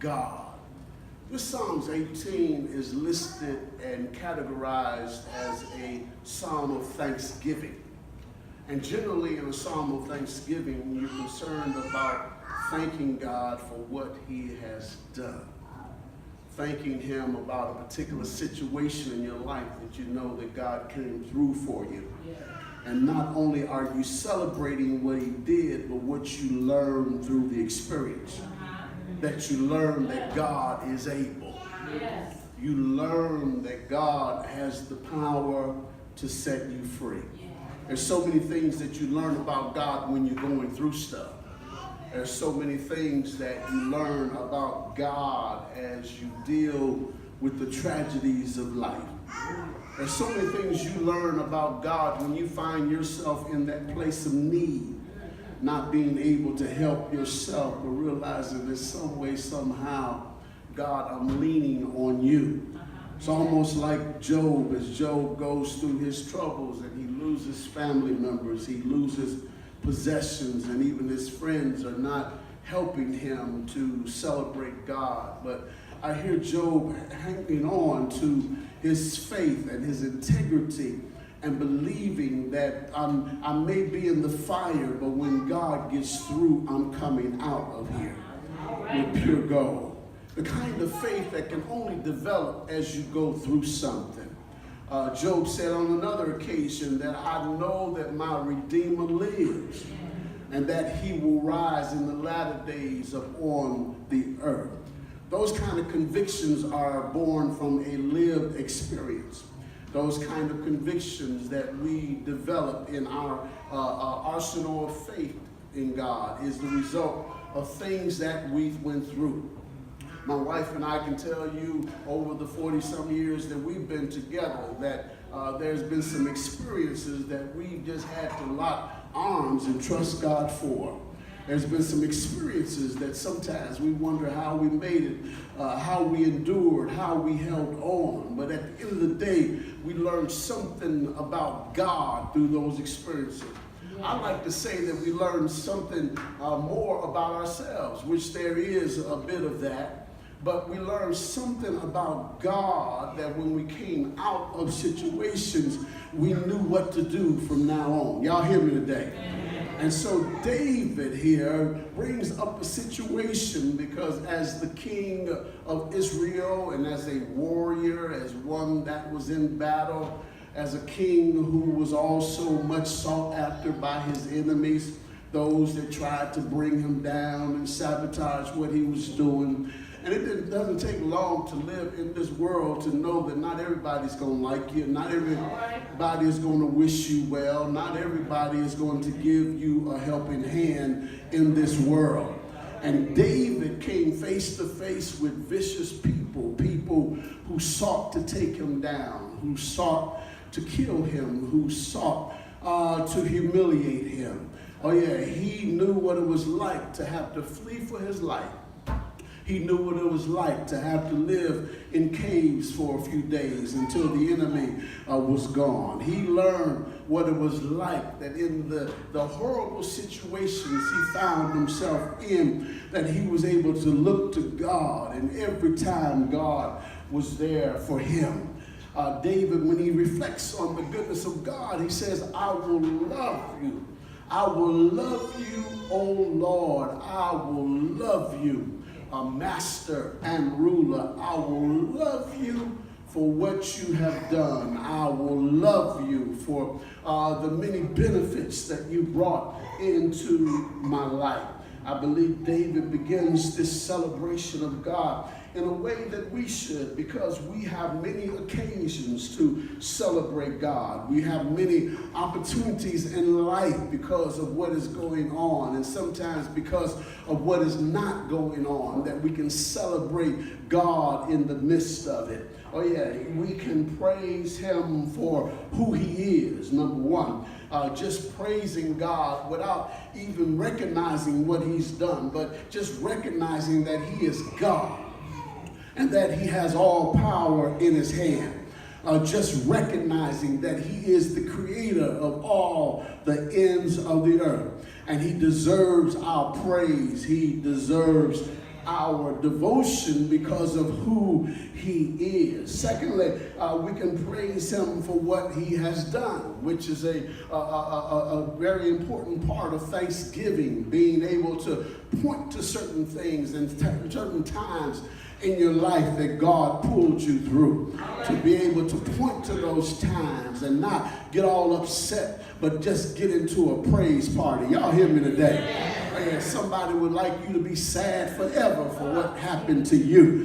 God. This Psalms 18 is listed and categorized as a psalm of thanksgiving. And generally in a psalm of thanksgiving, you're concerned about thanking God for what he has done. Thanking him about a particular situation in your life that you know that God came through for you. And not only are you celebrating what he did, but what you learned through the experience. That you learn that God is able. You learn that God has the power to set you free. There's so many things that you learn about God when you're going through stuff. There's so many things that you learn about God as you deal with the tragedies of life. There's so many things you learn about God when you find yourself in that place of need, not being able to help yourself, but realizing that some way, somehow, God, I'm leaning on you. It's almost like Job, as Job goes through his troubles and he loses family members, he loses possessions, and even his friends are not helping him to celebrate God. But I hear Job hanging on to his faith and his integrity and believing that I may be in the fire, but when God gets through, I'm coming out of here with pure gold. The kind of faith that can only develop as you go through something. Job said on another occasion that I know that my Redeemer lives and that he will rise in the latter days upon the earth. Those kind of convictions are born from a lived experience. Those kind of convictions that we develop in our arsenal of faith in God is the result of things that we went through. My wife and I can tell you over the 40-some years that we've been together that there's been some experiences that we just had to lock arms and trust God for. There's been some experiences that sometimes we wonder how we made it, how we endured, how we held on. But at the end of the day, we learned something about God through those experiences. I like to say that we learned something more about ourselves, which there is a bit of that. But we learned something about God that when we came out of situations, we knew what to do from now on. Y'all hear me today? And so David here brings up a situation because as the king of Israel and as a warrior, as one that was in battle, as a king who was also much sought after by his enemies, those that tried to bring him down and sabotage what he was doing. And it doesn't take long to live in this world to know that not everybody's going to like you. Not everybody is going to wish you well. Not everybody is going to give you a helping hand in this world. And David came face to face with vicious people, people who sought to take him down, who sought to kill him, who sought to humiliate him. Oh yeah, he knew what it was like to have to flee for his life. He knew what it was like to have to live in caves for a few days until the enemy was gone. He learned what it was like that in the horrible situations he found himself in, that he was able to look to God, and every time God was there for him. David, when he reflects on the goodness of God, he says, I will love you. I will love you, O Lord. I will love you. Master and ruler, I will love you for what you have done. I will love you for the many benefits that you brought into my life. I believe David begins this celebration of God in a way that we should, because we have many occasions to celebrate God. We have many opportunities in life because of what is going on, and sometimes because of what is not going on, that we can celebrate God in the midst of it. Oh yeah, we can praise him for who he is, number one. Just praising God without even recognizing what he's done, but just recognizing that he is God and that he has all power in his hand. Just recognizing that he is the creator of all the ends of the earth, and he deserves our praise. He deserves our devotion because of who he is. Secondly, we can praise him for what he has done, which is a very important part of Thanksgiving, being able to point to certain things and certain times in your life that God pulled you through. To be able to point to those times and not get all upset, but just get into a praise party. Y'all hear me today? Yeah, somebody would like you to be sad forever for what happened to you.